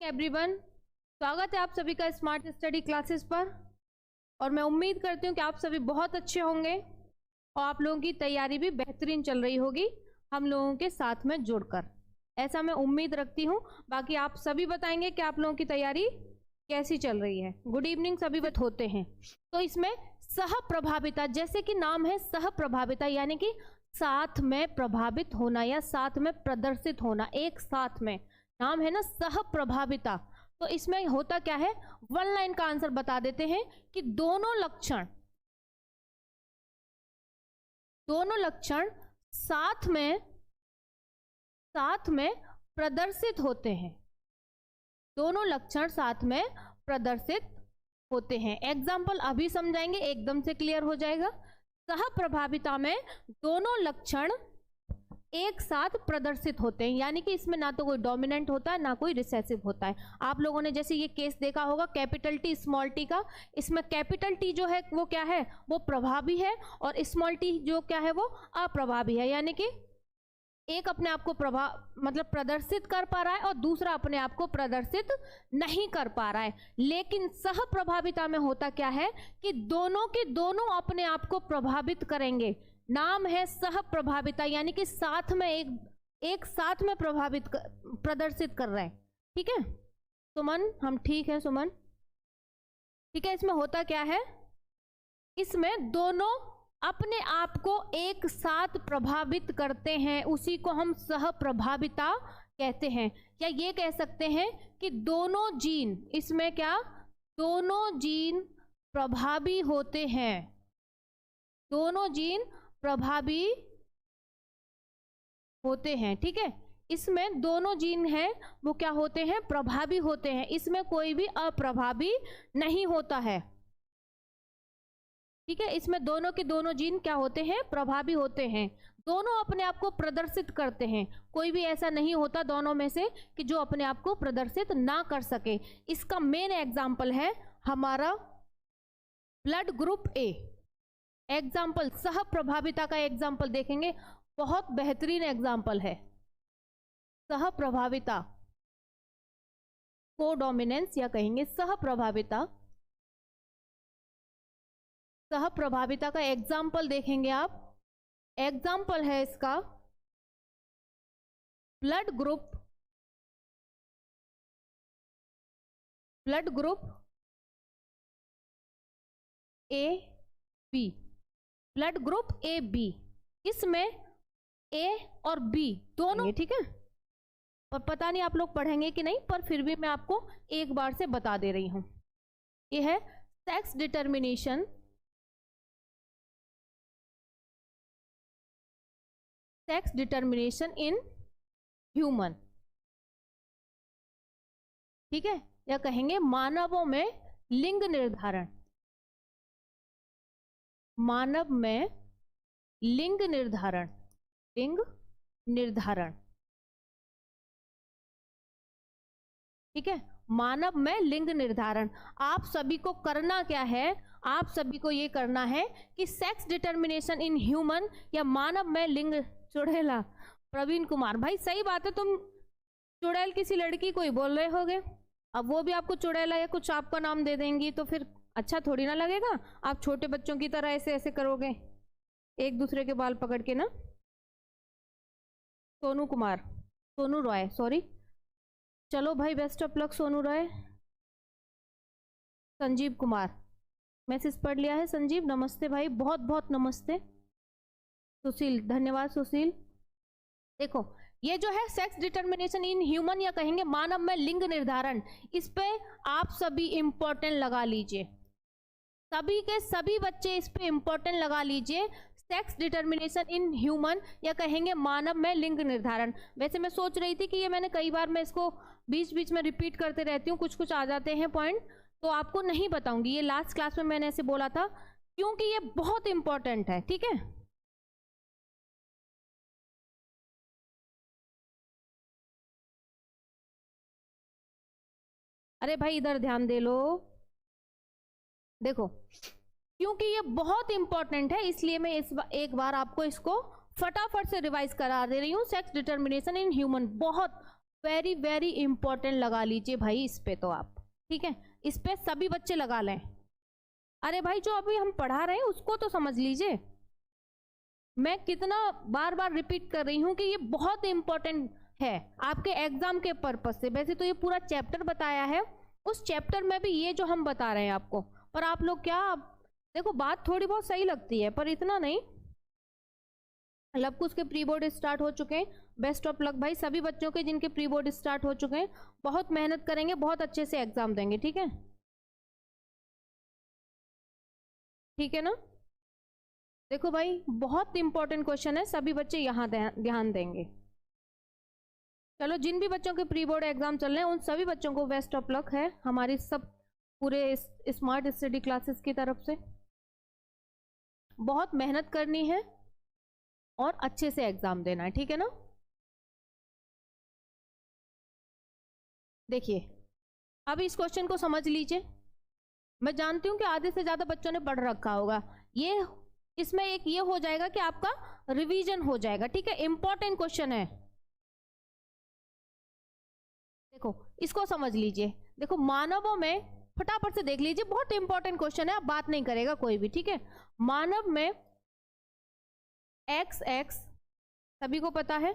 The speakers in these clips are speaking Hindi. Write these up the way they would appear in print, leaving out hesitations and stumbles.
एवरीवन, स्वागत है आप सभी का स्मार्ट स्टडी क्लासेस पर। और मैं उम्मीद करती हूँ कि आप सभी बहुत अच्छे होंगे और आप लोगों की तैयारी भी बेहतरीन चल रही होगी हम लोगों के साथ में जुड़कर, ऐसा मैं उम्मीद रखती हूँ। बाकी आप सभी बताएंगे कि आप लोगों की तैयारी कैसी चल रही है। गुड इवनिंग सभी बात होते हैं। तो इसमें सह प्रभाविता, जैसे कि नाम है सह प्रभाविता, यानी कि साथ में प्रभावित होना या साथ में प्रदर्शित होना, एक साथ में, नाम है ना सह प्रभाविता। तो इसमें होता क्या है, वन लाइन का आंसर बता देते हैं कि दोनों लक्षण साथ में प्रदर्शित होते हैं। दोनों लक्षण साथ में प्रदर्शित होते हैं। एग्जाम्पल अभी समझाएंगे, एकदम से क्लियर हो जाएगा। सह प्रभाविता में दोनों लक्षण एक साथ प्रदर्शित होते हैं, यानी कि इसमें ना तो कोई डोमिनेंट होता है ना कोई रिसेसिव होता है। आप लोगों ने जैसे ये केस देखा होगा कैपिटल टी स्मॉल टी का, इसमें कैपिटल टी जो है वो क्या है, वो प्रभावी है, और स्मॉल टी जो क्या है वो अप्रभावी है। यानी कि एक अपने आप को प्रदर्शित कर पा रहा है और दूसरा अपने आप को प्रदर्शित नहीं कर पा रहा है। लेकिन सह प्रभाविता में होता क्या है कि दोनों के दोनों अपने आप को प्रभावित करेंगे। नाम है सह प्रभाविता, यानी कि साथ में एक साथ में प्रदर्शित कर रहा है। ठीक है सुमन, हम ठीक है सुमन, ठीक है। इसमें होता क्या है, इसमें दोनों अपने आप को एक साथ प्रभावित करते हैं, उसी को हम सह प्रभाविता कहते हैं। या ये कह सकते हैं कि दोनों जीन, इसमें क्या, दोनों जीन प्रभावी होते हैं। दोनों जीन प्रभावी होते हैं। ठीक है, इसमें दोनों जीन हैं वो क्या होते हैं, प्रभावी होते हैं। इसमें कोई भी अप्रभावी नहीं होता है। ठीक है, इसमें दोनों के दोनों जीन क्या होते हैं, प्रभावी होते हैं। दोनों अपने आप को प्रदर्शित करते हैं। कोई भी ऐसा नहीं होता दोनों में से कि जो अपने आप को प्रदर्शित ना कर सके। इसका मेन एग्जाम्पल है हमारा ब्लड ग्रुप ए। एग्जाम्पल सह प्रभाविता का एग्जाम्पल देखेंगे, बहुत बेहतरीन एग्जाम्पल है। सह प्रभाविता, कोडोमिनेंस या कहेंगे सह प्रभाविता। सह प्रभाविता का एग्जाम्पल देखेंगे आप, एग्जाम्पल है इसका blood group A B. Blood group A B, इसमें ए और बी दोनों, ठीक है। और पता नहीं आप लोग पढ़ेंगे कि नहीं, पर फिर भी मैं आपको एक बार से बता दे रही हूं। ये है sex determination, sex determination in human. ठीक है, या कहेंगे मानवों में लिंग निर्धारण। मानव में लिंग निर्धारण, ठीक है, मानव में लिंग निर्धारण। आप सभी को करना क्या है, आप सभी को ये करना है कि सेक्स डिटर्मिनेशन इन ह्यूमन या मानव में लिंग, चुड़ैला प्रवीण कुमार भाई, सही बात है, तुम चुड़ैल किसी लड़की को ही बोल रहे होगे। अब वो भी आपको चुड़ैला या कुछ आपका नाम दे देंगी तो फिर अच्छा थोड़ी ना लगेगा। आप छोटे बच्चों की तरह ऐसे ऐसे करोगे एक दूसरे के बाल पकड़ के ना। सोनू रॉय, सॉरी, चलो भाई, best of luck Sonu Roy. Sanjeev Kumar, message पढ़ लिया है संजीव, नमस्ते भाई, बहुत बहुत नमस्ते। सुशील, धन्यवाद सुशील। देखो ये जो है सेक्स डिटर्मिनेशन इन ह्यूमन या कहेंगे मानव में लिंग निर्धारण, इस पे आप सभी इंपॉर्टेंट लगा लीजिए, सभी के सभी बच्चे इस पे इंपॉर्टेंट लगा लीजिए। सेक्स डिटर्मिनेशन इन ह्यूमन या कहेंगे मानव में लिंग निर्धारण। वैसे मैं सोच रही थी कि ये मैंने कई बार, मैं इसको बीच बीच में रिपीट करते रहती हूँ, कुछ कुछ आ जाते हैं पॉइंट, तो आपको नहीं बताऊंगी। ये लास्ट क्लास में मैंने ऐसे बोला था क्योंकि ये बहुत इंपॉर्टेंट है। ठीक है, अरे भाई इधर ध्यान दे लो। देखो क्योंकि ये बहुत इंपॉर्टेंट है इसलिए मैं एक बार आपको इसको फटाफट से रिवाइज करा दे रही हूँ। सेक्स डिटर्मिनेशन इन ह्यूमन बहुत वेरी वेरी इंपॉर्टेंट लगा लीजिए भाई इस पे तो आप, ठीक है, इस पे सभी बच्चे लगा लें। अरे भाई जो अभी हम पढ़ा रहे हैं उसको तो समझ लीजिए। मैं कितना बार बार रिपीट कर रही हूं कि ये बहुत इंपॉर्टेंट है आपके एग्जाम के पर्पस से। वैसे तो ये पूरा चैप्टर बताया है, उस चैप्टर में भी ये जो हम बता रहे हैं आपको, पर आप लोग क्या, देखो बात थोड़ी बहुत सही लगती है पर इतना नहीं। लवकुश के प्री बोर्ड स्टार्ट हो चुके हैं, बेस्ट ऑफ लक भाई सभी बच्चों के जिनके प्री बोर्ड स्टार्ट हो चुके हैं। बहुत मेहनत करेंगे, बहुत अच्छे से एग्जाम देंगे, ठीक है, ठीक है ना। देखो भाई बहुत इंपॉर्टेंट क्वेश्चन है, सभी बच्चे यहाँ ध्यान देंगे। चलो जिन भी बच्चों के प्री बोर्ड एग्जाम चल रहे हैं उन सभी बच्चों को बेस्ट ऑफ लक है हमारी सब पूरे स्मार्ट स्टडी क्लासेस की तरफ से। बहुत मेहनत करनी है और अच्छे से एग्जाम देना है, ठीक है ना। देखिए अब इस क्वेश्चन को समझ लीजिए। मैं जानती हूं कि आधे से ज्यादा बच्चों ने पढ़ रखा होगा, ये इसमें एक ये हो जाएगा कि आपका रिवीजन हो जाएगा, ठीक है, इंपॉर्टेंट क्वेश्चन है। देखो इसको समझ लीजिए। देखो मानवों में, फटाफट से देख लीजिए, बहुत इंपॉर्टेंट क्वेश्चन है, अब बात नहीं करेगा कोई भी, ठीक है। मानव में एक्स एक्स सभी को पता है,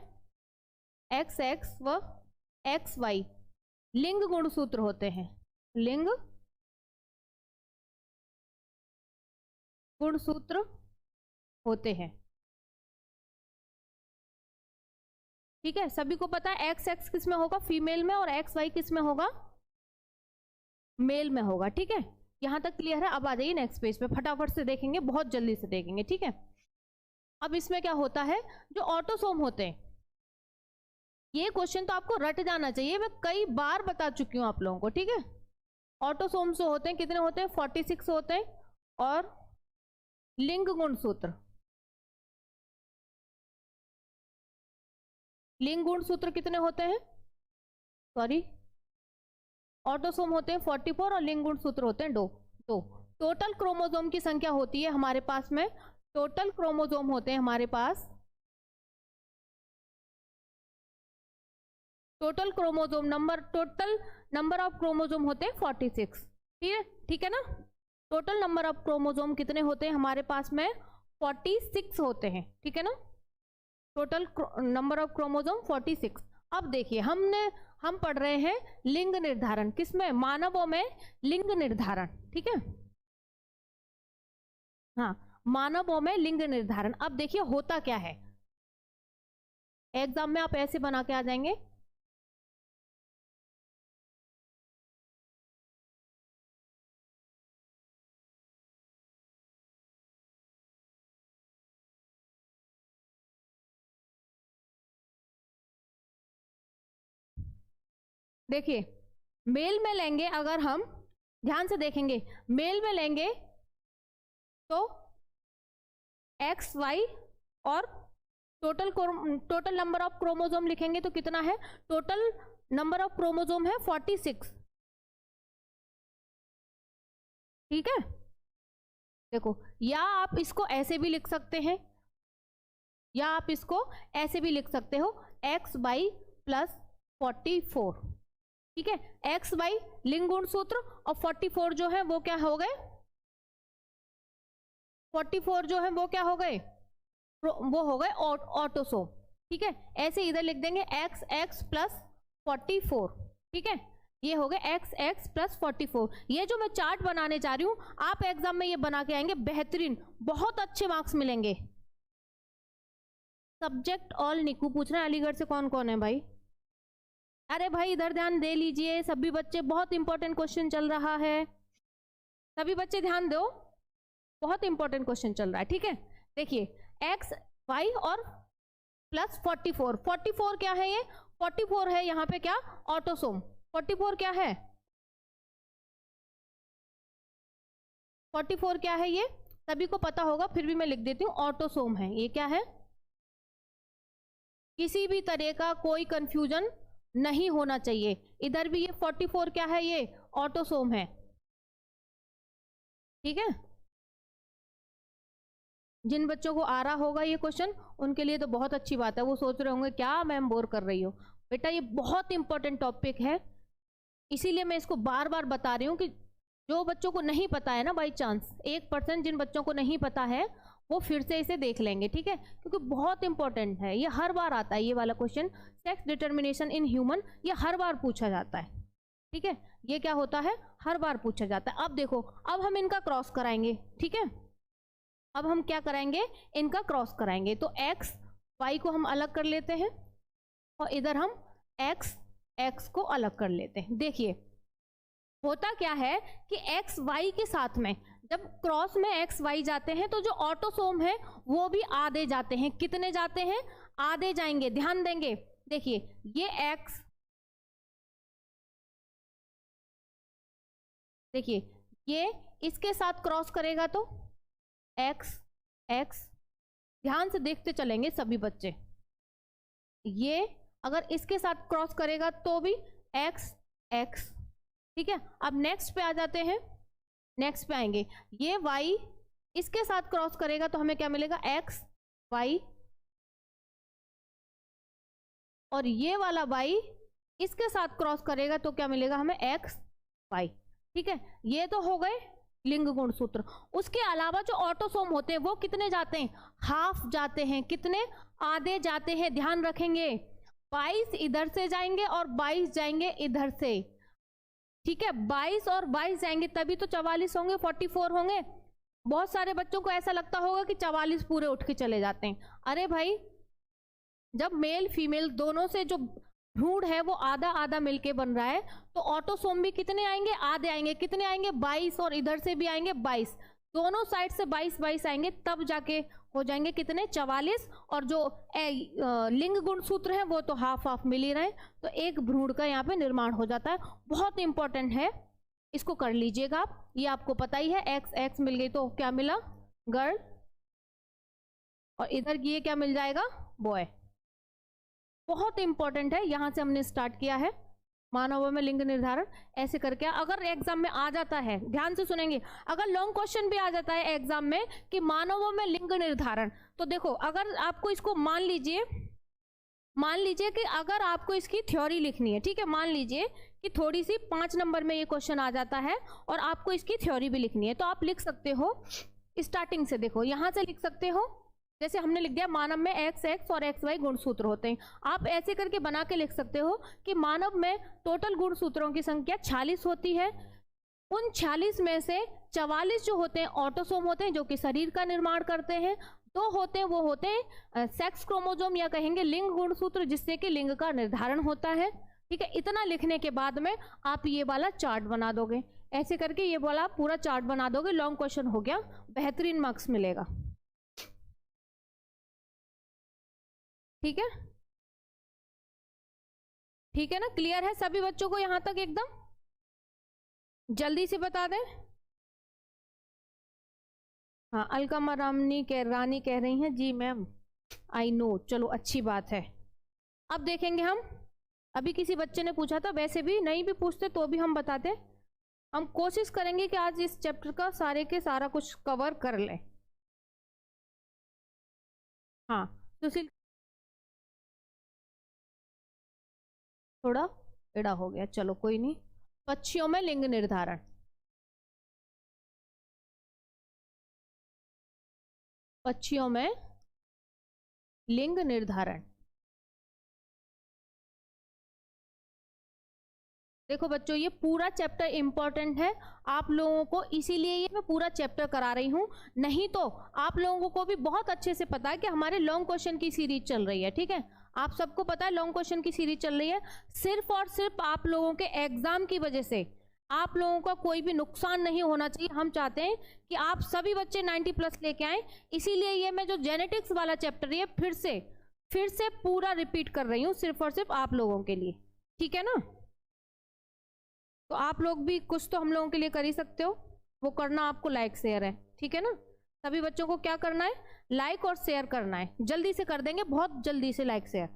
एक्स एक्स व एक्स वाई लिंग गुणसूत्र होते हैं, लिंग गुणसूत्र होते हैं, ठीक है, सभी को पता है। एक्स एक्स किस में होगा, फीमेल में, और एक्स वाई किस में होगा, मेल में होगा, ठीक है। यहां तक क्लियर है। अब आ जाइए नेक्स्ट पेज पे, फटाफट से देखेंगे, बहुत जल्दी से देखेंगे, ठीक है। अब इसमें क्या होता है, जो ऑटोसोम होते हैं, ये क्वेश्चन तो आपको रट जाना चाहिए, मैं कई बार बता चुकी हूं आप लोगों को, ठीक है। ऑटोसोम जो होते हैं कितने होते हैं, 46 होते हैं। और लिंग गुणसूत्र, लिंग गुणसूत्र कितने होते हैं, सॉरी, ऑटोसोम होते हैं 44 और लिंग गुणसूत्र होते हैं 2। तो टोटल क्रोमोसोम की संख्या होती है हमारे पास में, टोटल क्रोमोसोम होते हैं हमारे पास, total chromosome number, total number of chromosome होते हैं 46, ठीक है, ठीक है ना। टोटल नंबर ऑफ क्रोमोसोम कितने होते हैं हमारे पास में, 46 होते हैं, ठीक है ना। Total number of chromosome 46। अब देखिए हम पढ़ रहे हैं लिंग निर्धारण, किसमें, मानवों में लिंग निर्धारण, ठीक है, हाँ, मानवों में लिंग निर्धारण। अब देखिए होता क्या है, एग्जाम में आप ऐसे बना के आ जाएंगे, देखिए मेल में लेंगे, अगर हम ध्यान से देखेंगे, मेल में लेंगे तो एक्स वाई, और टोटल नंबर ऑफ क्रोमोसोम लिखेंगे तो कितना है, टोटल नंबर ऑफ क्रोमोसोम है 46, ठीक है। देखो या आप इसको ऐसे भी लिख सकते हैं, या आप इसको ऐसे भी लिख सकते हो, एक्स वाई प्लस 44, ठीक है, एक्स वाई लिंग गुणसूत्र, और 44 जो है वो क्या हो गए, 44 जो है वो क्या हो गए, वो हो गए ऑटोसोम, ठीक है। ऐसे इधर लिख देंगे एक्स एक्स प्लस 44, ठीक है, ये हो गए एक्स एक्स प्लस 44। ये जो मैं चार्ट बनाने जा रही हूं, आप एग्जाम में ये बना के आएंगे, बेहतरीन, बहुत अच्छे मार्क्स मिलेंगे। सब्जेक्ट ऑल निकू पूछ रहे हैं, अलीगढ़ से कौन कौन है भाई। अरे भाई इधर ध्यान दे लीजिए सभी बच्चे, बहुत इंपॉर्टेंट क्वेश्चन चल रहा है, सभी बच्चे ध्यान दो, बहुत इंपॉर्टेंट क्वेश्चन चल रहा है, ठीक है। देखिए एक्स वाई और प्लस 44, 44 क्या है, ये 44 है यहाँ पे क्या, ऑटोसोम, 44 क्या है, 44 क्या है, ये सभी को पता होगा, फिर भी मैं लिख देती हूँ, ऑटोसोम है, ये क्या है, किसी भी तरह का कोई कंफ्यूजन नहीं होना चाहिए। इधर भी ये 44 क्या है, ये ऑटोसोम है, ठीक है। जिन बच्चों को आ रहा होगा ये क्वेश्चन, उनके लिए तो बहुत अच्छी बात है, वो सोच रहे होंगे क्या मैम बोर कर रही हो, बेटा ये बहुत इंपॉर्टेंट टॉपिक है, इसीलिए मैं इसको बार बार बता रही हूँ कि जो बच्चों को नहीं पता है ना, बाई चांस 1% जिन बच्चों को नहीं पता है वो फिर से इसे देख लेंगे, ठीक है, क्योंकि बहुत इंपॉर्टेंट है। ये हर बार आता है ये वाला question, sex determination in human, ये हर बार पूछा जाता है, ठीक है, ये क्या होता है, हर बार पूछा जाता है। अब देखो, अब हम इनका क्रॉस कराएंगे, ठीक है, अब हम क्या कराएंगे, इनका क्रॉस कराएंगे। तो एक्स वाई को हम अलग कर लेते हैं और इधर हम एक्स को अलग कर लेते हैं। देखिए होता क्या है कि एक्स वाई के साथ में जब क्रॉस में एक्स वाई जाते हैं तो जो ऑटोसोम है वो भी आधे जाते हैं। कितने जाते हैं, आधे जाएंगे, ध्यान देंगे। देखिए ये एक्स, देखिए ये इसके साथ क्रॉस करेगा तो एक्स एक्स, ध्यान से देखते चलेंगे सभी बच्चे, ये अगर इसके साथ क्रॉस करेगा तो भी एक्स एक्स, ठीक है। अब नेक्स्ट पे आ जाते हैं, नेक्स्ट पे आएंगे, ये वाई इसके साथ क्रॉस करेगा तो हमें क्या मिलेगा, एक्स वाई, और ये वाला वाई इसके साथ क्रॉस करेगा तो क्या मिलेगा हमें, एक्स वाई, ठीक है। ये तो हो गए लिंग गुण सूत्र। उसके अलावा जो ऑटोसोम होते हैं वो कितने जाते हैं, हाफ जाते हैं। कितने, आधे जाते हैं, ध्यान रखेंगे। 22 इधर से जाएंगे और 22 जाएंगे इधर से, ठीक है, 22 और 22 जाएंगे तभी तो 44 होंगे, 44 होंगे। बहुत सारे बच्चों को ऐसा लगता होगा कि 44 पूरे उठ के चले जाते हैं। अरे भाई, जब मेल फीमेल दोनों से जो भ्रूण है वो आधा आधा मिलके बन रहा है तो ऑटोसोम भी कितने आएंगे, आधे आएंगे। कितने आएंगे, 22, और इधर से भी आएंगे 22, दोनों साइड से 22 आएंगे, तब जाके हो जाएंगे कितने, 44। और जो लिंग गुण सूत्र है वो तो हाफ हाफ मिल ही रहे, तो एक भ्रूण का यहाँ पे निर्माण हो जाता है। बहुत इंपॉर्टेंट है, इसको कर लीजिएगा आप, ये आपको पता ही है। एक्स एक्स मिल गई तो क्या मिला, गर्ल, और इधर ये क्या मिल जाएगा, बॉय। बहुत इंपॉर्टेंट है, यहां से हमने स्टार्ट किया है मानव में लिंग निर्धारण ऐसे करके। अगर एग्जाम में आ जाता है, ध्यान से सुनेंगे, अगर लॉन्ग क्वेश्चन भी आ जाता है एग्जाम में कि मानवों में लिंग निर्धारण, तो देखो अगर आपको इसको मान लीजिए कि अगर आपको इसकी थ्योरी लिखनी है, ठीक है, मान लीजिए कि थोड़ी सी 5 नंबर में ये क्वेश्चन आ जाता है और आपको इसकी थ्योरी भी लिखनी है, तो आप लिख सकते हो स्टार्टिंग से। देखो यहां से लिख सकते हो, जैसे हमने लिख दिया मानव में एक्स एक्स और एक्स वाई गुणसूत्र होते हैं। आप ऐसे करके बना के लिख सकते हो कि मानव में टोटल गुणसूत्रों की संख्या 46 होती है। उन 46 में से 44 जो होते हैं ऑटोसोम होते हैं जो कि शरीर का निर्माण करते हैं। 2 होते हैं वो होते हैं सेक्स क्रोमोसोम या कहेंगे लिंग गुणसूत्र, जिससे कि लिंग का निर्धारण होता है, ठीक है। इतना लिखने के बाद में आप ये वाला चार्ट बना दोगे, ऐसे करके ये वाला पूरा चार्ट बना दोगे। लॉन्ग क्वेश्चन हो गया, बेहतरीन मार्क्स मिलेगा, ठीक है, ठीक है ना, क्लियर है सभी बच्चों को यहां तक, एकदम जल्दी से बता दें। हाँ, अलका रानी कह रही हैं जी मैम, आई नो, चलो अच्छी बात है। अब देखेंगे हम, अभी किसी बच्चे ने पूछा था, वैसे भी नहीं भी पूछते तो भी हम बताते। हम कोशिश करेंगे कि आज इस चैप्टर का सारे के सारा कुछ कवर कर लें। हाँ सुशील, थोड़ा टेढ़ा हो गया, चलो कोई नहीं। पक्षियों में लिंग निर्धारण, पक्षियों में लिंग निर्धारण। देखो बच्चों, ये पूरा चैप्टर इंपॉर्टेंट है आप लोगों को, इसीलिए ये मैं पूरा चैप्टर करा रही हूँ। नहीं तो आप लोगों को भी बहुत अच्छे से पता है कि हमारे लॉन्ग क्वेश्चन की सीरीज चल रही है, ठीक है, आप सबको पता है लॉन्ग क्वेश्चन की सीरीज चल रही है। सिर्फ और सिर्फ आप लोगों के एग्जाम की वजह से आप लोगों का कोई भी नुकसान नहीं होना चाहिए। हम चाहते हैं कि आप सभी बच्चे 90+ लेके आए, इसीलिए ये मैं जो जेनेटिक्स वाला चैप्टर है फिर से पूरा रिपीट कर रही हूँ, सिर्फ और सिर्फ आप लोगों के लिए, ठीक है ना। तो आप लोग भी कुछ तो हम लोगों के लिए कर ही सकते हो, वो करना आपको लाइक शेयर है, ठीक है ना। सभी बच्चों को क्या करना है, लाइक और शेयर करना है, जल्दी से कर देंगे, बहुत जल्दी से लाइक शेयर।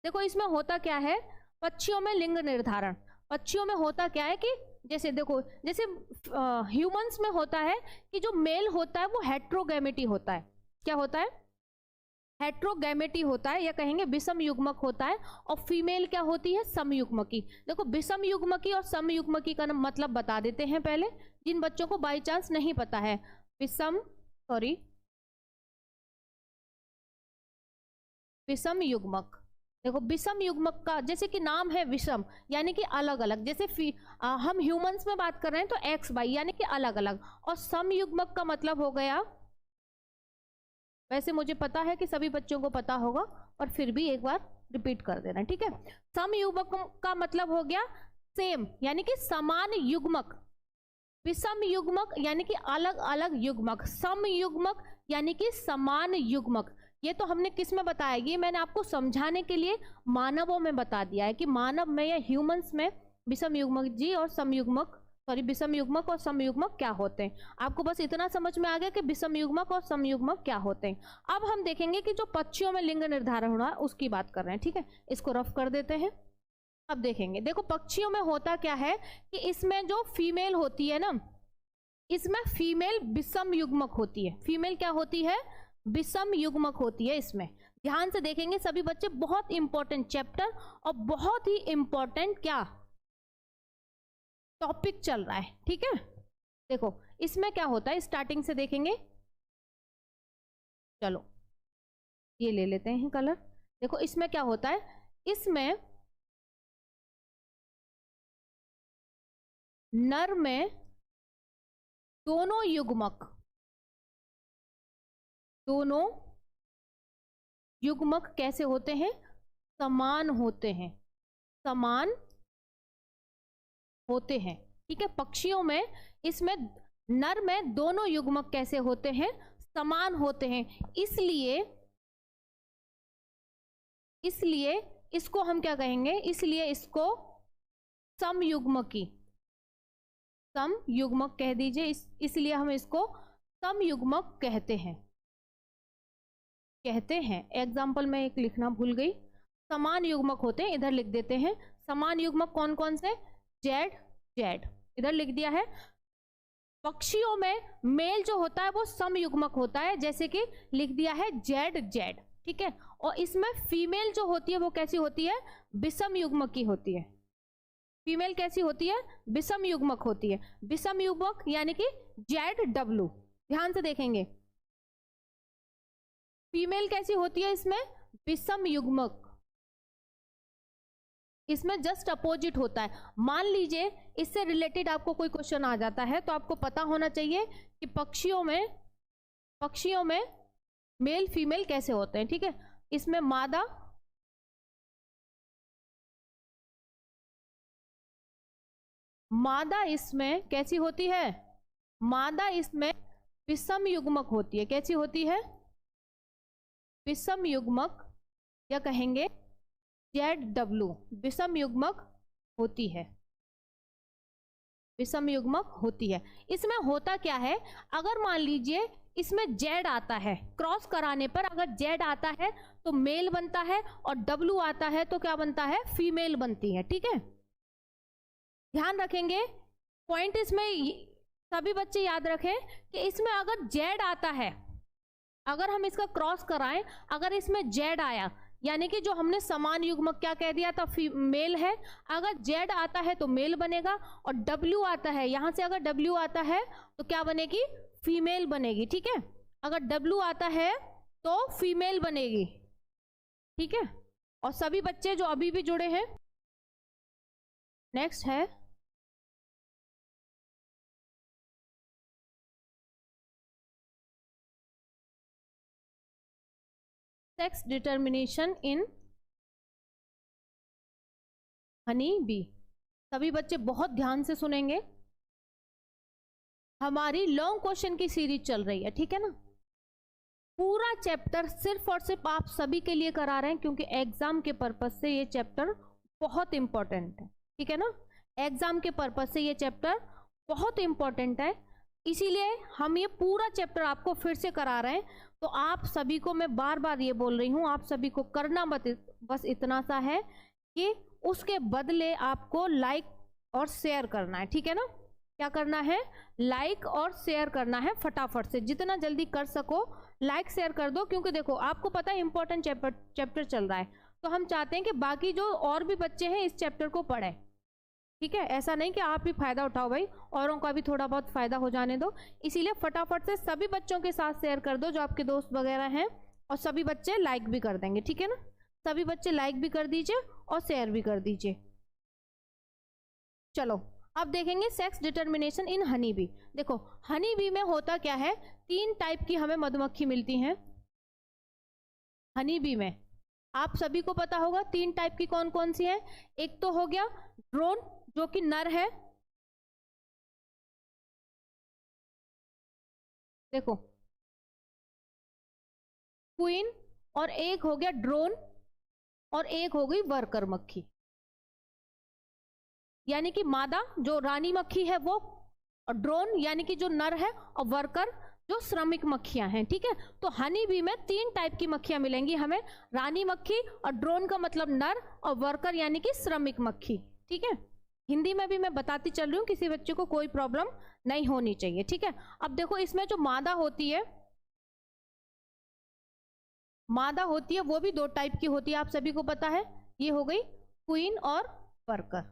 देखो इसमें होता क्या है, पक्षियों में लिंग निर्धारण, पक्षियों में होता क्या है कि जैसे देखो, जैसे ह्यूमंस में होता है कि जो मेल होता है वो हेट्रोगैमेटी होता है। क्या होता है, हेट्रोगैमेटी होता है या कहेंगे विषम युग्मक होता है, और फीमेल क्या होती है, समयुग्मकी। देखो विषम युग्मकी और समयुग्मकी का मतलब बता देते हैं पहले, जिन बच्चों को बाई चांस नहीं पता है। विषम युग्मक, देखो विषम युग्मक का जैसे कि नाम है विषम यानी कि अलग अलग, जैसे हम ह्यूमंस में बात कर रहे हैं तो एक्स वाई यानी कि अलग अलग, और समयुग्मक का मतलब हो गया, वैसे मुझे पता है कि सभी बच्चों को पता होगा पर फिर भी एक बार रिपीट कर देना, ठीक है। समयुग्मक का मतलब हो गया सेम यानी कि समान युग्मक, विषम युग्मक यानी कि अलग अलग युग्मक, समयुग्मक यानी कि समान युग्मक। ये तो हमने किस में बताया, ये मैंने आपको समझाने के लिए मानवों में बता दिया है कि मानव में या ह्यूमंस में विषम युग्मक जी और समयुग्मक, विषम युग्मक और समयुग्मक क्या होते हैं। आपको बस इतना समझ में आ गया कि विषम युग्मक और समयुग्मक क्या होते हैं। अब हम देखेंगे कि जो पक्षियों में लिंग निर्धारण हो रहा है उसकी बात कर रहे हैं, ठीक है। इसको रफ कर देते हैं। अब देखेंगे, देखो पक्षियों में होता क्या है कि इसमें जो फीमेल होती है ना, इसमें फीमेल विषम युग्मक होती है। फीमेल क्या होती है, विषम युग्मक होती है। इसमें ध्यान से देखेंगे सभी बच्चे, बहुत इंपॉर्टेंट चैप्टर और बहुत ही इंपॉर्टेंट क्या टॉपिक चल रहा है, ठीक है। देखो इसमें क्या होता है, स्टार्टिंग से देखेंगे, चलो ये ले लेते हैं कलर। देखो इसमें क्या होता है, इसमें नर में दोनों युग्मक कैसे होते हैं, समान होते हैं, समान होते हैं, ठीक है। पक्षियों में इसमें नर में दोनों युग्मक कैसे होते हैं, समान होते हैं। इसलिए इसको हम क्या कहेंगे, इसलिए इसको समयुग्मकी, समयुग्मक कह दीजिए, इसलिए हम इसको समयुग्मक कहते हैं। एग्जाम्पल में एक लिखना भूल गई, समान युग्मक होते हैं, इधर लिख देते हैं। समान युग्मक कौन कौन से, जेड जेड, इधर लिख दिया है। पक्षियों में मेल जो होता है वो समयुग्मक होता है, जैसे कि लिख दिया है जेड जेड, ठीक है। और इसमें फीमेल जो होती है वो कैसी होती है, विषम युग्मक की होती है। फीमेल कैसी होती है, विषम युग्मक होती है। विषम युग्मक यानी कि जेड डब्ल्यू। ध्यान से देखेंगे फीमेल कैसी होती है, इसमें विषम युग्मक, इसमें जस्ट अपोजिट होता है। मान लीजिए इससे रिलेटेड आपको कोई क्वेश्चन आ जाता है तो आपको पता होना चाहिए कि पक्षियों में मेल फीमेल कैसे होते हैं, ठीक है। इसमें मादा इसमें कैसी होती है, मादा इसमें विषम युग्मक होती है। कैसी होती है, विषम युग्मक, या कहेंगे जेड डब्ल्यू, विषम युग्मक होती है, विषम युग्मक होती है। इसमें होता क्या है, अगर मान लीजिए इसमें जेड आता है, क्रॉस कराने पर अगर जेड आता है तो मेल बनता है, और डब्ल्यू आता है तो क्या बनता है, फीमेल बनती है, ठीक है। ध्यान रखेंगे पॉइंट, इसमें सभी बच्चे याद रखें कि इसमें अगर जेड आता है, अगर हम इसका क्रॉस कराएं, अगर इसमें जेड आया यानी कि जो हमने समान युग्मक क्या कह दिया था, मेल है। अगर जेड आता है तो मेल बनेगा, और डब्ल्यू आता है, यहां से अगर डब्ल्यू आता है तो क्या बनेगी, फीमेल बनेगी, ठीक है। अगर डब्ल्यू आता है तो फीमेल बनेगी, ठीक है। और सभी बच्चे जो अभी भी जुड़े हैं, नेक्स्ट है sex determination in honey bee. सभी बच्चे बहुत ध्यान से सुनेंगे, हमारी लॉन्ग क्वेश्चन की सीरीज चल रही है, ठीक है ना। पूरा चैप्टर सिर्फ और सिर्फ आप सभी के लिए करा रहे हैं, क्योंकि एग्जाम के पर्पज से ये चैप्टर बहुत इंपॉर्टेंट है, ठीक है ना। एग्जाम के पर्पज से ये चैप्टर बहुत इंपॉर्टेंट है, इसीलिए हम ये पूरा चैप्टर आपको फिर से करा रहे हैं। तो आप सभी को मैं बार बार ये बोल रही हूँ, आप सभी को करना बस इतना सा है कि उसके बदले आपको लाइक और शेयर करना है, ठीक है ना। क्या करना है, लाइक और शेयर करना है फटाफट से, जितना जल्दी कर सको लाइक शेयर कर दो, क्योंकि देखो आपको पता है इंपॉर्टेंट चैप्टर चल रहा है, तो हम चाहते हैं कि बाकी जो और भी बच्चे हैं इस चैप्टर को पढ़ें। ठीक है, ऐसा नहीं कि आप भी फायदा उठाओ भाई, औरों का भी थोड़ा बहुत फायदा हो जाने दो। इसीलिए फटाफट से सभी बच्चों के साथ शेयर कर दो जो आपके दोस्त वगैरह हैं, और सभी बच्चे लाइक भी कर देंगे। ठीक है ना, सभी बच्चे लाइक भी कर दीजिए और शेयर भी कर दीजिए। चलो अब देखेंगे sex determination in honey bee. देखो हनी बी में होता क्या है, 3 टाइप की हमें मधुमक्खी मिलती हैं हनी बी में। आप सभी को पता होगा 3 टाइप की कौन कौन सी हैं। एक तो हो गया ड्रोन जो कि नर है, देखो क्वीन, और एक हो गया ड्रोन, और एक हो गई वर्कर मक्खी, यानी कि मादा जो रानी मक्खी है वो, और ड्रोन यानी कि जो नर है, और वर्कर जो श्रमिक मक्खियां हैं। ठीक है, तो हनी बी में 3 टाइप की मक्खियां मिलेंगी हमें, रानी मक्खी, और ड्रोन का मतलब नर, और वर्कर यानी कि श्रमिक मक्खी। ठीक है, हिंदी में भी मैं बताती चल रही हूँ, किसी बच्चे को कोई प्रॉब्लम नहीं होनी चाहिए। ठीक है, अब देखो इसमें जो मादा होती है वो भी 2 टाइप की होती है, आप सभी को पता है, ये हो गई क्वीन और वर्कर।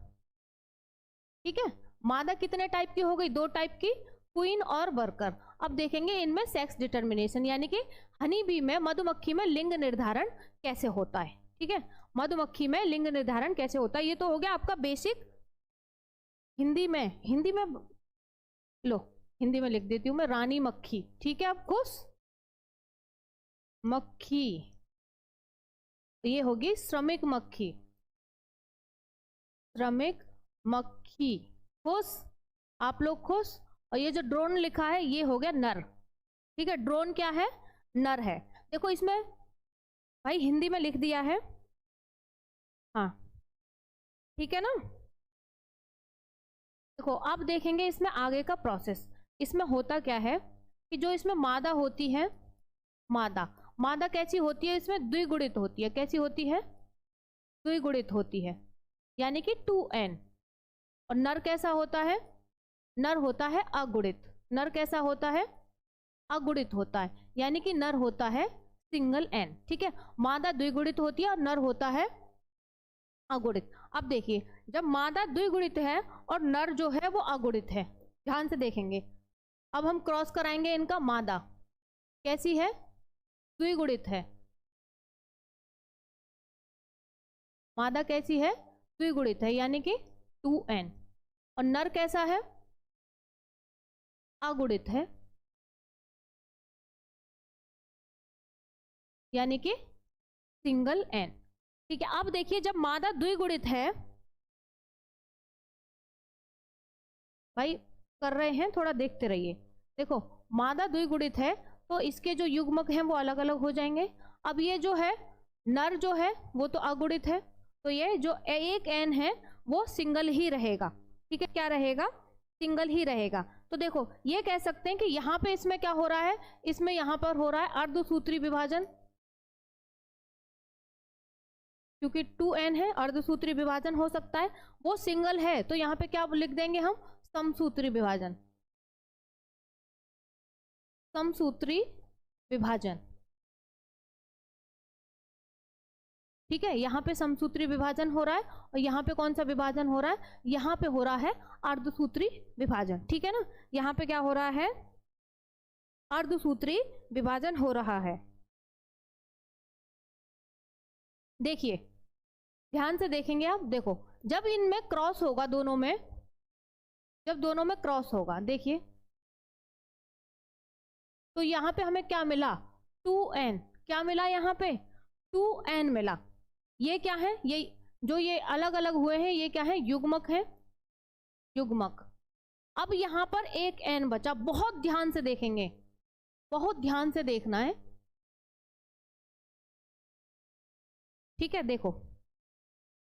ठीक है, मादा कितने टाइप की हो गई, 2 टाइप की, क्वीन और वर्कर। अब देखेंगे इनमें सेक्स डिटर्मिनेशन, यानी कि हनी बी में, मधुमक्खी में लिंग निर्धारण कैसे होता है। ठीक है, मधुमक्खी में लिंग निर्धारण कैसे होता है, ये तो हो गया आपका बेसिक। हिंदी में लो, हिंदी में लिख देती हूं मैं, रानी मक्खी। ठीक है, अब खुश मक्खी, ये होगी श्रमिक मक्खी, श्रमिक मक्खी, खुश, आप लोग खुश। और ये जो ड्रोन लिखा है ये हो गया नर। ठीक है, ड्रोन क्या है, नर है। देखो इसमें भाई हिंदी में लिख दिया है, हाँ ठीक है ना। देखो अब देखेंगे इसमें आगे का प्रोसेस। इसमें होता क्या है कि जो इसमें मादा होती है, मादा कैसी होती है, इसमें द्विगुणित होती है। कैसी होती है, द्विगुणित होती है, यानी कि 2n। और नर कैसा होता है, नर होता है अगुणित। नर कैसा होता है, अगुणित होता है, यानी कि नर होता है सिंगल n। ठीक है, मादा द्विगुणित होती है और नर होता है अगुणित। अब देखिए जब मादा द्विगुणित है और नर जो है वो अगुणित है, ध्यान से देखेंगे। अब हम क्रॉस कराएंगे इनका, मादा कैसी है, द्विगुणित है, मादा कैसी है, द्विगुणित है, यानी कि 2n। और नर कैसा है, अगुणित है, यानी कि सिंगल n। ठीक है, अब देखिए जब मादा द्विगुणित है, भाई कर रहे हैं थोड़ा देखते रहिए। देखो मादा द्विगुणित है तो इसके जो युग्मक हैं वो अलग अलग हो जाएंगे। अब ये जो है नर जो है वो तो अगुणित है, तो ये जो एक n है वो सिंगल ही रहेगा। ठीक है, क्या रहेगा, सिंगल ही रहेगा। तो देखो ये कह सकते हैं कि यहाँ पे इसमें क्या हो रहा है, इसमें यहाँ पर हो रहा है अर्धसूत्री विभाजन, क्योंकि 2n है, अर्धसूत्री विभाजन हो सकता है। वो सिंगल है तो यहाँ पे क्या लिख देंगे हम, समसूत्री विभाजन, समसूत्री विभाजन। ठीक है, यहाँ पे समसूत्री विभाजन हो रहा है, और यहाँ पे कौन सा विभाजन हो रहा है, यहाँ पे हो रहा है अर्धसूत्री विभाजन। ठीक है ना, यहाँ पे क्या हो रहा है, अर्धसूत्री विभाजन हो रहा है। देखिए ध्यान से देखेंगे आप, देखो जब इनमें क्रॉस होगा, दोनों में, जब दोनों में क्रॉस होगा, देखिए तो यहाँ पे हमें क्या मिला, 2n। क्या मिला यहाँ पे, 2n मिला। ये क्या है, ये जो ये अलग अलग हुए हैं ये क्या है, युग्मक है, युग्मक। अब यहाँ पर एक n बचा, बहुत ध्यान से देखेंगे, बहुत ध्यान से देखना है। ठीक है, देखो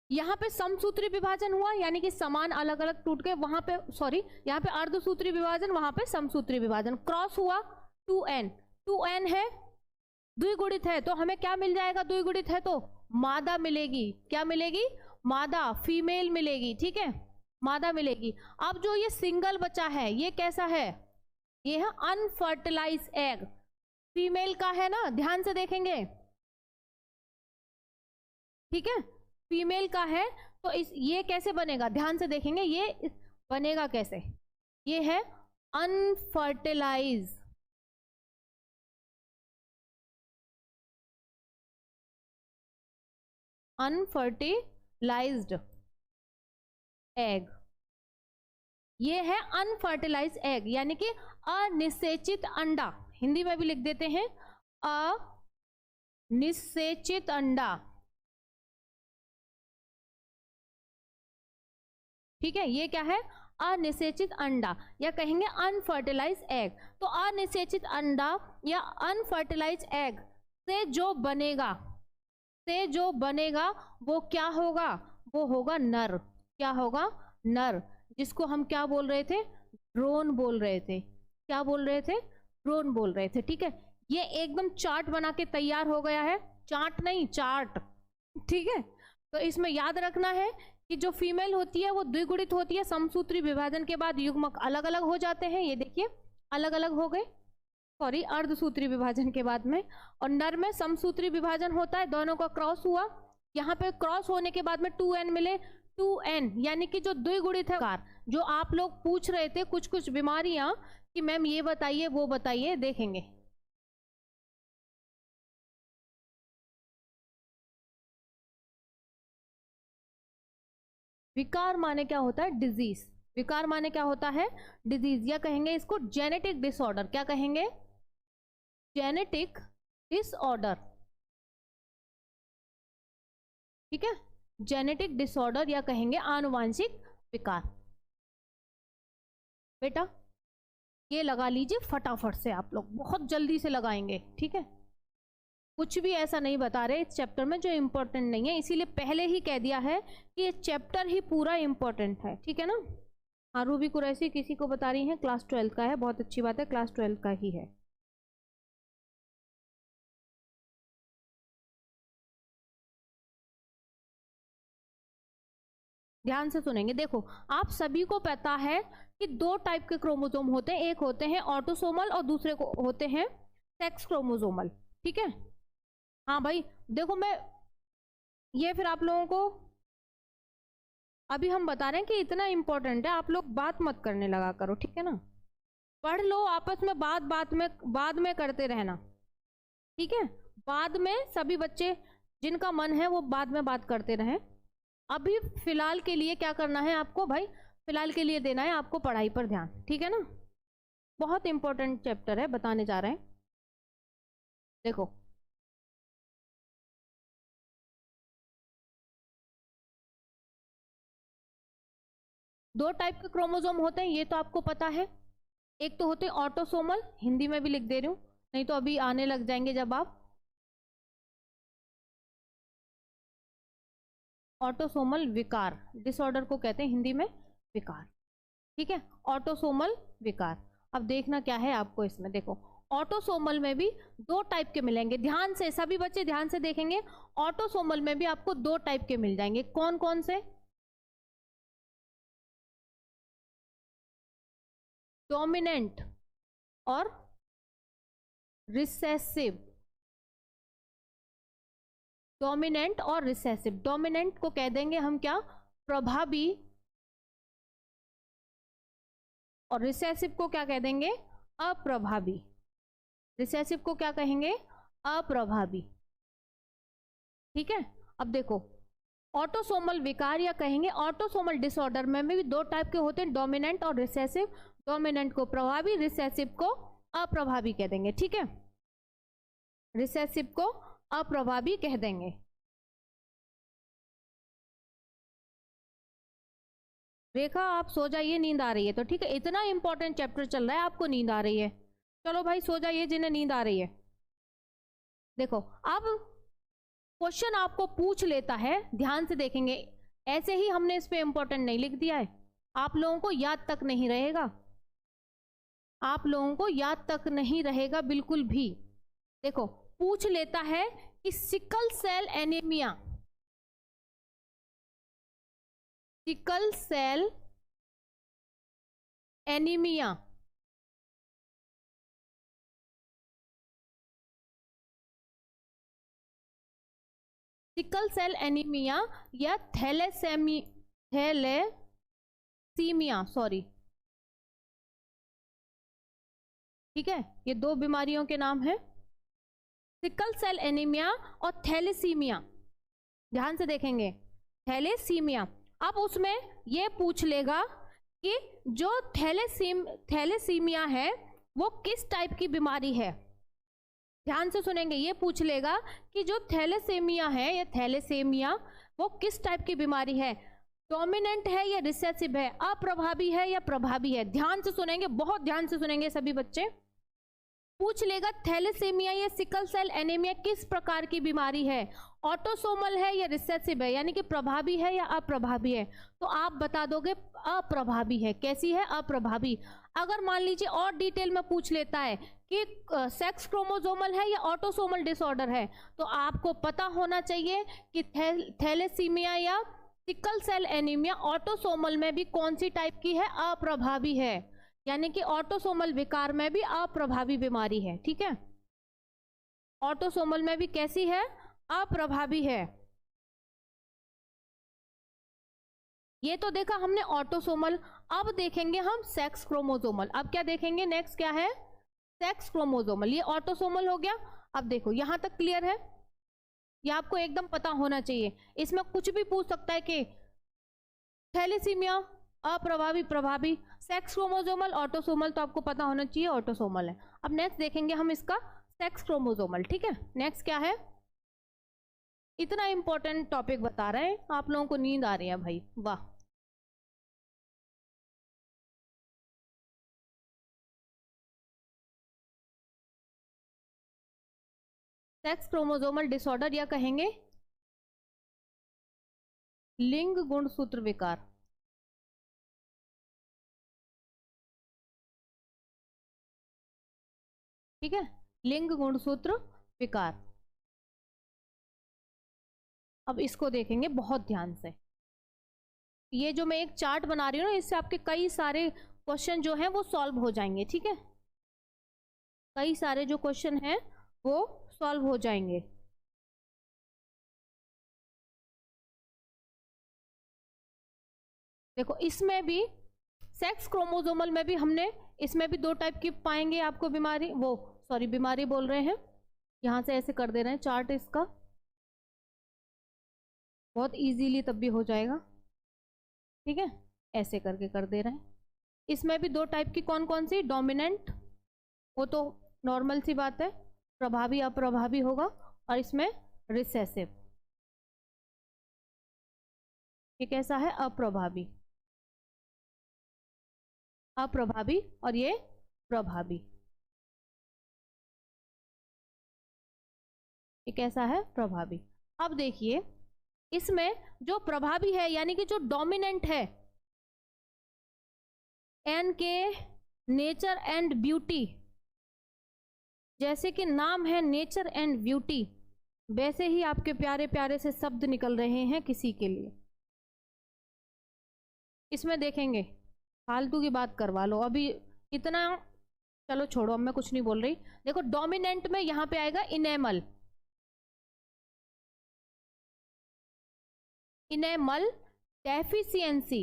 यहाँ पे समसूत्री विभाजन हुआ, यानी कि समान अलग अलग टूट के, वहां पे सॉरी यहाँ पे अर्धसूत्री विभाजन, वहां पे समसूत्री विभाजन, क्रॉस हुआ 2n। 2n है, द्विगुणित है, तो हमें क्या मिल जाएगा, द्विगुणित है तो मादा मिलेगी। क्या मिलेगी, मादा, फीमेल मिलेगी। ठीक है, मादा मिलेगी। अब जो ये सिंगल बच्चा है ये कैसा है, ये है अनफर्टिलाइज एग, फीमेल का है ना, ध्यान से देखेंगे, ठीक है, फीमेल का है। तो ये कैसे बनेगा, ध्यान से देखेंगे, ये बनेगा कैसे, ये है अनफर्टिलाइज, अनफर्टिलाइज्ड एग, ये है अनफर्टिलाइज एग, यानी कि अनिषेचित अंडा, हिंदी में भी लिख देते हैं अनिषेचित अंडा, ठीक है, ये क्या है, अनिषेचित अंडा, या कहेंगे अनफर्टिलाइज एग। तो अनिषेचित अंडा या अनफर्टिलाइज एग से जो बनेगा, वो क्या होगा, वो होगा नर, क्या होगा, नर, जिसको हम क्या बोल रहे थे, ड्रोन बोल रहे थे, क्या बोल रहे थे, ड्रोन बोल रहे थे, ठीक है। ये एकदम चार्ट बना के तैयार हो गया है, चार्ट नहीं चार्ट, ठीक है। तो इसमें याद रखना है कि जो फीमेल होती है वो द्विगुणित होती है, समसूत्री विभाजन के बाद युग्मक अलग अलग हो जाते हैं, ये देखिए अलग अलग हो गए, सॉरी अर्धसूत्री विभाजन के बाद में, और नर में समसूत्री विभाजन होता है, दोनों का क्रॉस हुआ, यहाँ पे क्रॉस होने के बाद में 2n मिले, 2n यानी कि जो द्विगुणित है, जो आप लोग पूछ रहे थे कुछ कुछ बीमारियां कि मैम ये बताइए वो बताइए, देखेंगे। विकार माने क्या होता है, डिजीज, विकार माने क्या होता है, डिजीज, या कहेंगे इसको जेनेटिक डिसऑर्डर, क्या कहेंगे, जेनेटिक डिसऑर्डर, ठीक है, जेनेटिक डिसऑर्डर या कहेंगे आनुवांशिक विकार। बेटा ये लगा लीजिए फटाफट से, आप लोग बहुत जल्दी से लगाएंगे, ठीक है, कुछ भी ऐसा नहीं बता रहे इस चैप्टर में जो इंपॉर्टेंट नहीं है, इसीलिए पहले ही कह दिया है कि ये चैप्टर ही पूरा इंपॉर्टेंट है, ठीक है ना। हाँ रूबी कुरैशी किसी को बता रही हैं, क्लास 12 का है, बहुत अच्छी बात है, क्लास 12 का ही है। ध्यान से सुनेंगे, देखो आप सभी को पता है कि दो टाइप के क्रोमोसोम होते हैं, एक होते हैं ऑटोसोमल और दूसरे को होते हैं सेक्स क्रोमोसोमल, ठीक है। हाँ भाई देखो मैं ये फिर आप लोगों को अभी हम बता रहे हैं कि इतना इंपॉर्टेंट है, आप लोग बात मत करने लगा करो, ठीक है ना, पढ़ लो आपस में, बाद में करते रहना, ठीक है, बाद में सभी बच्चे जिनका मन है वो बाद में बात करते रहें। अभी फिलहाल के लिए क्या करना है आपको भाई, फिलहाल के लिए देना है आपको पढ़ाई पर ध्यान, ठीक है ना, बहुत इंपॉर्टेंट चैप्टर है, बताने जा रहे हैं। देखो दो टाइप के क्रोमोसोम होते हैं, ये तो आपको पता है, एक तो होते हैं ऑटोसोमल, हिंदी में भी लिख दे रही हूं, नहीं तो अभी आने लग जाएंगे जब आप, ऑटोसोमल विकार, डिसऑर्डर को कहते हैं हिंदी में विकार, ठीक है, ऑटोसोमल विकार। अब देखना क्या है आपको इसमें, देखो ऑटोसोमल में भी दो टाइप के मिलेंगे, ध्यान से सभी बच्चे ध्यान से देखेंगे, ऑटोसोमल में भी आपको दो टाइप के मिल जाएंगे, कौन कौन से, डोमिनेंट और रिसेसिव, डोमिनेंट और रिसेसिव, डोमिनेंट को कह देंगे हम क्या, प्रभावी, और रिसेसिव को क्या कह देंगे, अप्रभावी, रिसेसिव को क्या कहेंगे, अप्रभावी, ठीक है। अब देखो ऑटोसोमल विकार या कहेंगे ऑटोसोमल डिसऑर्डर में भी दो टाइप के होते हैं, डोमिनेंट और रिसेसिव, डोमिनेंट को प्रभावी, रिसेसिव को अप्रभावी कह देंगे, ठीक है, रिसेसिव को अप्रभावी कह देंगे। रेखा आप सो जाइए, नींद आ रही है तो, ठीक है, इतना इंपॉर्टेंट चैप्टर चल रहा है आपको नींद आ रही है, चलो भाई सो जाइए जिन्हें नींद आ रही है। देखो अब क्वेश्चन आपको पूछ लेता है, ध्यान से देखेंगे, ऐसे ही हमने इस पे इंपॉर्टेंट नहीं लिख दिया है, आप लोगों को याद तक नहीं रहेगा, आप लोगों को याद तक नहीं रहेगा बिल्कुल भी। देखो पूछ लेता है कि sickle cell anaemia, sickle cell anaemia, sickle cell anaemia या थैलेसीमिया, सॉरी, ठीक है, ये दो बीमारियों के नाम है, सिकल सेल एनीमिया और थैलेसीमिया। ध्यान से देखेंगे, थैलेसीमिया। अब उसमें ये पूछ लेगा कि जो थैलेसीमिया है वो किस टाइप की बीमारी है। ध्यान से सुनेंगे, ये पूछ लेगा कि जो थैलेसीमिया है या थैलेसीमिया वो किस टाइप की बीमारी है, डोमिनेंट है या रिसेसिव है, अप्रभावी है या प्रभावी है। ध्यान से सुनेंगे, बहुत ध्यान से सुनेंगे सभी बच्चे। पूछ लेगा थैलेसीमिया या सिकल सेल एनीमिया किस प्रकार की बीमारी है, ऑटोसोमल है या रिसेसिव है, यानी कि प्रभावी है या अप्रभावी है, तो आप बता दोगे अप्रभावी है। कैसी है? अप्रभावी। अगर मान लीजिए और डिटेल में पूछ लेता है कि सेक्स क्रोमोसोमल है या ऑटोसोमल डिसऑर्डर है, तो आपको पता होना चाहिए कि थैलेसीमिया या सिकल सेल एनीमिया ऑटोसोमल में भी कौन सी टाइप की है, अप्रभावी है, यानी कि ऑटोसोमल विकार में भी अप्रभावी बीमारी है। ठीक है, ऑटोसोमल में भी कैसी है, अप्रभावी है। ये तो देखा हमने ऑटोसोमल, अब देखेंगे हम सेक्स क्रोमोसोमल। अब क्या देखेंगे, नेक्स्ट क्या है, सेक्स क्रोमोसोमल। ये ऑटोसोमल हो गया। अब देखो यहां तक क्लियर है, ये आपको एकदम पता होना चाहिए। इसमें कुछ भी पूछ सकता है कि थैलेसीमिया अप्रभावी, प्रभावी, सेक्स क्रोमोसोमल, ऑटोसोमल, तो आपको पता होना चाहिए ऑटोसोमल है। अब नेक्स्ट देखेंगे हम इसका सेक्स क्रोमोसोमल। ठीक है, नेक्स्ट क्या है, इतना इंपॉर्टेंट टॉपिक बता रहे हैं, आप लोगों को नींद आ रही है भाई, वाह। सेक्स क्रोमोसोमल डिसऑर्डर या कहेंगे लिंग गुणसूत्र विकार। ठीक है, लिंग गुणसूत्र विकार। अब इसको देखेंगे बहुत ध्यान से। ये जो मैं एक चार्ट बना रही हूँ ना, इससे आपके कई सारे क्वेश्चन जो हैं वो सॉल्व हो जाएंगे। ठीक है, कई सारे जो क्वेश्चन हैं वो सॉल्व हो जाएंगे। देखो इसमें भी सेक्स क्रोमोसोमल में भी हमने, इसमें भी दो टाइप की पाएंगे आपको बीमारी, वो सॉरी बीमारी बोल रहे हैं, यहां से ऐसे कर दे रहे हैं चार्ट इसका, बहुत इजीली तब भी हो जाएगा। ठीक है, ऐसे करके कर दे रहे हैं। इसमें भी दो टाइप की, कौन कौन सी, डोमिनेंट, वो तो नॉर्मल सी बात है, प्रभावी अप्रभावी होगा, और इसमें रिसेसिव, ये कैसा है, अप्रभावी, अप्रभावी, और ये प्रभावी, ये कैसा है, प्रभावी। अब देखिए इसमें जो प्रभावी है यानी कि जो डोमिनेंट है, एन के नेचर एंड ब्यूटी, जैसे कि नाम है नेचर एंड ब्यूटी, वैसे ही आपके प्यारे प्यारे से शब्द निकल रहे हैं किसी के लिए। इसमें देखेंगे, फालतू की बात करवा लो अभी इतना, चलो छोड़ो, अब मैं कुछ नहीं बोल रही। देखो डोमिनेंट में यहां पे आएगा इनेमल, इनेमल डेफिशिएंसी,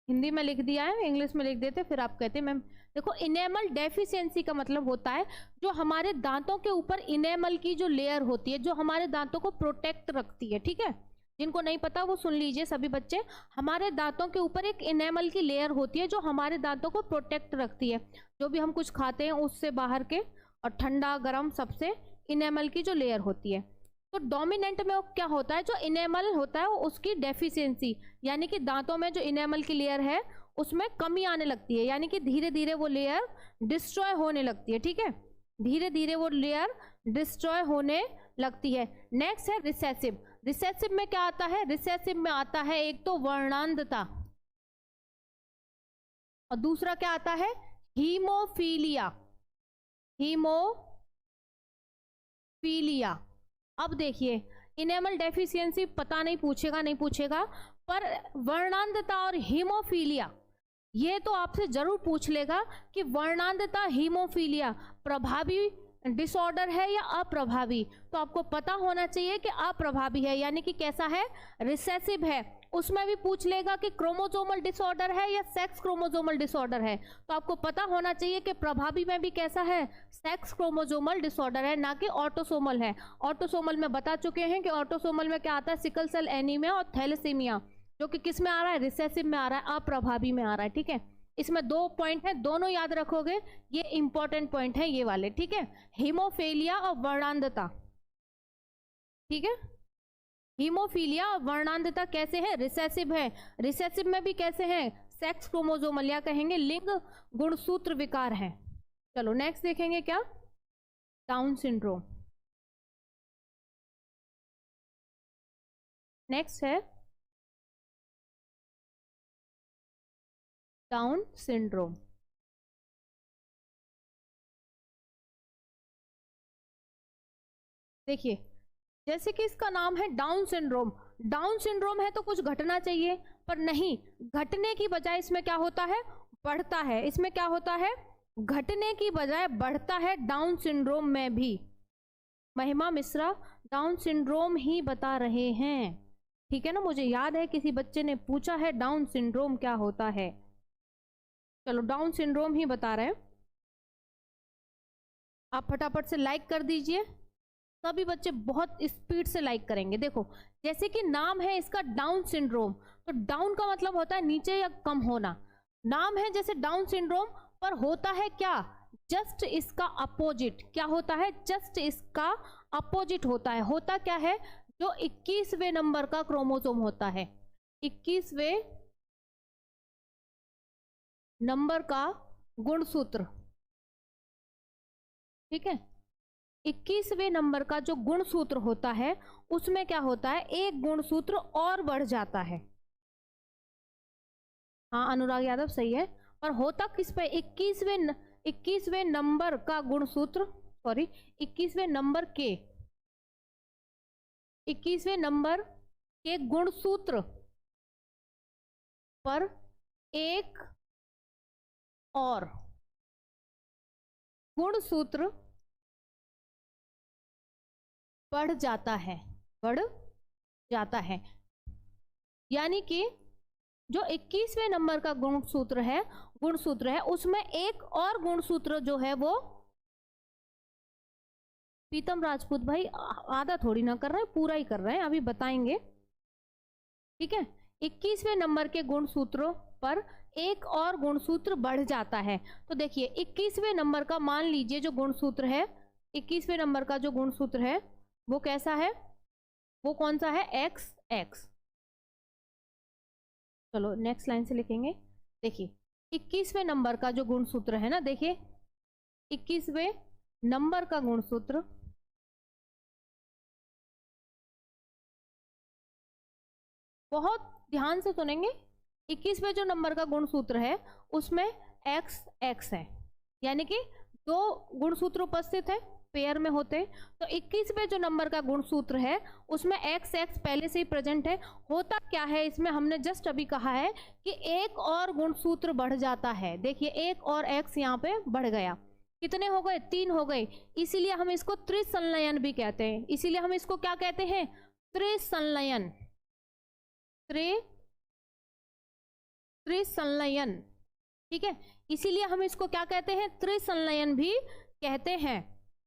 हिंदी में लिख दिया है, इंग्लिश में लिख देते फिर आप कहते मैम। देखो इनेमल डेफिशिएंसी का मतलब होता है जो हमारे दांतों के ऊपर इनेमल की जो लेयर होती है, जो हमारे दांतों को प्रोटेक्ट रखती है। ठीक है, जिनको नहीं पता वो सुन लीजिए सभी बच्चे, हमारे दांतों के ऊपर एक इनेमल की लेयर होती है जो हमारे दांतों को प्रोटेक्ट रखती है, जो भी हम कुछ खाते हैं उससे बाहर के, और ठंडा गर्म सबसे इनेमल की जो लेयर होती है। तो डोमिनेंट में क्या होता है, जो इनेमल होता है उसकी डेफिशिएंसी, यानी कि दांतों में जो इनेमल की लेयर है उसमें कमी आने लगती है, यानी कि धीरे धीरे वो लेयर डिस्ट्रॉय होने लगती है। ठीक है, धीरे धीरे वो लेयर डिस्ट्रॉय होने लगती है। नेक्स्ट है रिसेसिव। रिसेसिव में क्या आता है, रिसेसिव में आता है एक तो वर्णांधता, और दूसरा क्या आता है, हीमोफीलिया, हीमोफीलिया। अब देखिए इनेमल डेफिशिएंसी पता नहीं, पूछेगा, पर वर्णांधता और हीमोफीलिया ये तो आपसे जरूर पूछ लेगा कि वर्णांधता हीमोफीलिया प्रभावी डिसऑर्डर है या अप्रभावी। तो आपको पता होना चाहिए कि अप्रभावी है, यानी कि कैसा है, रिसेसिव है। उसमें भी पूछ लेगा कि क्रोमोसोमल डिसऑर्डर है या सेक्स क्रोमोसोमल डिसऑर्डर है। तो आपको पता होना चाहिए कि प्रभावी में भी कैसा है, सेक्स क्रोमोसोमल डिसऑर्डर है, ना कि ऑटोसोमल है। ऑटोसोमल में बता चुके हैं कि ऑटोसोमल में क्या आता है, सिकल सेल एनीमिया और थैलेसीमिया, जो कि किस में आ रहा है, रिसेसिव में आ रहा है, अप्रभावी में आ रहा है। ठीक है, इसमें 2 पॉइंट हैं, दोनों याद रखोगे, ये इंपॉर्टेंट पॉइंट है ये वाले। ठीक है, हीमोफीलिया और वर्णांधता। ठीक है, हीमोफीलिया और वर्णांधता कैसे है, रिसेसिव है। रिसेसिव में भी कैसे हैं, सेक्स क्रोमोसोमल या कहेंगे लिंग गुणसूत्र विकार है। चलो नेक्स्ट देखेंगे क्या, डाउन सिंड्रोम। नेक्स्ट है डाउन सिंड्रोम। देखिए जैसे कि इसका नाम है डाउन सिंड्रोम, डाउन सिंड्रोम है तो कुछ घटना चाहिए, पर नहीं, घटने की बजाय इसमें क्या होता है, बढ़ता है। इसमें क्या होता है, घटने की बजाय बढ़ता है डाउन सिंड्रोम में भी। महिमा मिश्रा डाउन सिंड्रोम ही बता रहे हैं, ठीक है ना। मुझे याद है किसी बच्चे ने पूछा है डाउन सिंड्रोम क्या होता है। चलो डाउन सिंड्रोम ही बता रहे हैं। आप फटाफट से लाइक कर दीजिए, सभी बच्चे बहुत स्पीड से लाइक करेंगे। देखो जैसे कि नाम है इसका डाउन सिंड्रोम, तो डाउन का मतलब होता है नीचे या कम होना। नाम है जैसे डाउन सिंड्रोम, पर होता है क्या, जस्ट इसका अपोजिट। क्या होता है, जस्ट इसका अपोजिट होता है। होता क्या है, जो 21वें नंबर का क्रोमोसोम होता है, 21वें नंबर का गुणसूत्र, ठीक है, 21वें नंबर का जो गुणसूत्र होता है उसमें क्या होता है, एक गुणसूत्र और बढ़ जाता है। हाँ अनुराग यादव सही है, पर होता किस पे, 21वें नंबर का गुणसूत्र, सॉरी 21वें नंबर के 21वें नंबर के गुणसूत्र पर एक और गुणसूत्र बढ़ जाता है, बढ़ जाता है। यानी कि जो 21वें नंबर का गुणसूत्र है उसमें एक और गुणसूत्र जो है वो, पीतम राजपूत भाई आधा थोड़ी ना कर रहे हैं, पूरा ही कर रहे हैं, अभी बताएंगे। ठीक है, 21वें नंबर के गुणसूत्रों पर एक और गुणसूत्र बढ़ जाता है। तो देखिए 21वें नंबर का मान लीजिए जो गुणसूत्र है, 21वें नंबर का जो गुणसूत्र है वो कैसा है, वो कौन सा है, एक्स एक्स। चलो नेक्स्ट लाइन से लिखेंगे। देखिए 21वें नंबर का जो गुणसूत्र है ना, देखिए 21वें नंबर का गुणसूत्र, बहुत ध्यान से सुनेंगे, 21वें जो नंबर का गुणसूत्र है उसमें एक्स एक्स है, यानी कि 2 गुणसूत्र उपस्थित है, पेयर में होते। तो 21वें जो नंबर का गुणसूत्र है उसमें एक्स एक्स पहले से ही प्रेजेंट है। होता क्या है इसमें, हमने जस्ट अभी कहा है कि एक और गुणसूत्र बढ़ जाता है। देखिए एक और एक्स यहाँ पे बढ़ गया, कितने हो गए, 3 हो गए। इसीलिए हम इसको त्रिसंलयन भी कहते हैं। इसीलिए हम इसको क्या कहते हैं, त्रिसंलयन, त्रिसंलयन। ठीक है, इसीलिए हम इसको क्या कहते हैं, त्रिसंलयन भी कहते हैं।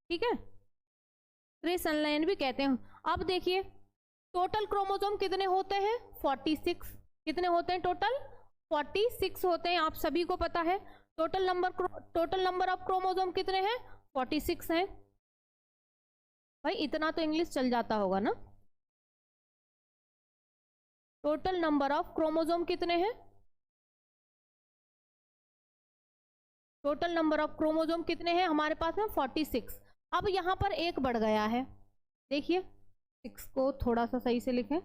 ठीक है, त्रिसंलयन भी कहते हैं। अब देखिए टोटल क्रोमोसोम कितने होते हैं, 46। कितने होते हैं टोटल, 46 होते हैं, आप सभी को पता है। टोटल नंबर ऑफ क्रोमोसोम कितने हैं, 46 हैं। भाई इतना तो इंग्लिश चल जाता होगा ना। टोटल नंबर ऑफ क्रोमोसोम कितने हैं, टोटल नंबर ऑफ क्रोमोसोम कितने हैं हमारे पास में, 46। अब यहां पर एक बढ़ गया है, देखिए 6 को थोड़ा सा सही से लिखें।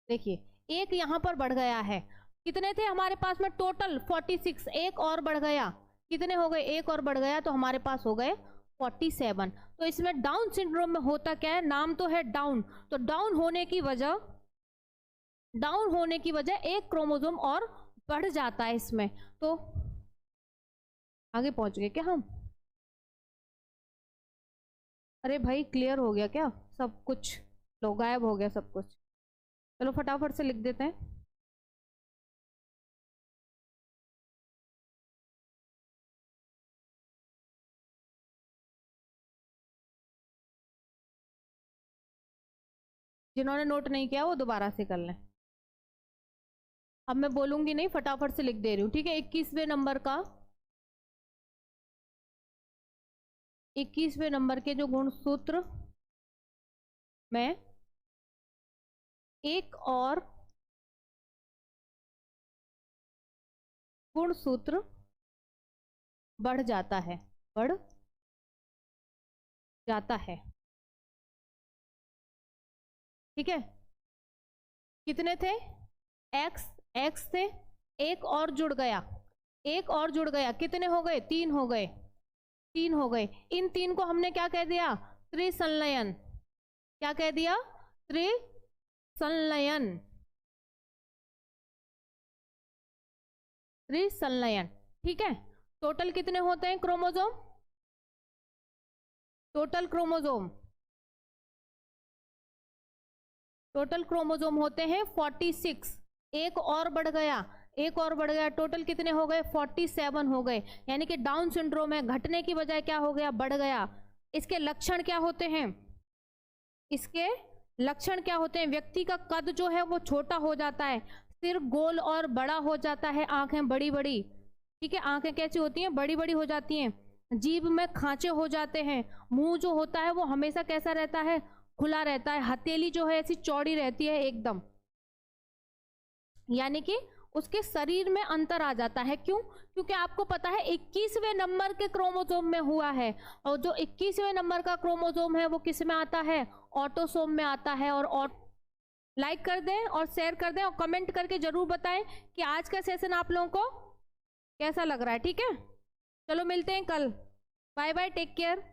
देखिए एक यहां पर बढ़ गया है, कितने थे हमारे पास में टोटल 46, एक और बढ़ गया, कितने हो गए, एक और बढ़ गया, तो हमारे पास हो गए 47। तो इसमें डाउन सिंड्रोम में होता क्या है, नाम तो है डाउन, तो डाउन होने की वजह एक क्रोमोसोम और बढ़ जाता है इसमें। तो आगे पहुंच गए क्या हम? अरे भाई क्लियर हो गया क्या सब कुछ? लो गायब हो गया सब कुछ। चलो फटाफट से लिख देते हैं। जिन्होंने नोट नहीं किया वो दोबारा से कर लें। अब मैं बोलूंगी नहीं, फटाफट से लिख दे रही हूं, ठीक है। 21वें नंबर के जो गुणसूत्र में एक और गुणसूत्र बढ़ जाता है, ठीक है। कितने थे? एक्स थे, एक और जुड़ गया, कितने हो गए? 3 हो गए। इन 3 को हमने क्या कह दिया? त्रिसंलयन। क्या कह दिया? त्रिसंलयन। ठीक है। टोटल कितने होते हैं क्रोमोसोम? टोटल क्रोमोसोम होते हैं 46। एक और बढ़ गया, टोटल कितने हो गए? 47 हो गए। यानी कि डाउन सिंड्रोम है, घटने की बजाय क्या हो गया? बढ़ गया। इसके लक्षण क्या होते हैं? व्यक्ति का कद जो है वो छोटा हो जाता है, सिर गोल और बड़ा हो जाता है, आंखें बड़ी बड़ी, ठीक है। आंखें कैसी होती हैं? बड़ी बड़ी हो जाती हैं। जीभ में खांचे हो जाते हैं। मुंह जो होता है वो हमेशा कैसा रहता है? खुला रहता है। हथेली जो है ऐसी चौड़ी रहती है एकदम। यानी कि उसके शरीर में अंतर आ जाता है। क्यों? क्योंकि आपको पता है 21वें नंबर के क्रोमोसोम में हुआ है, और जो 21वें नंबर का क्रोमोसोम है वो किस में आता है? ऑटोसोम में आता है। और लाइक कर दें और शेयर कर दें और कमेंट करके जरूर बताएं कि आज का सेशन आप लोगों को कैसा लग रहा है, ठीक है। चलो मिलते हैं कल। Bye bye, take care.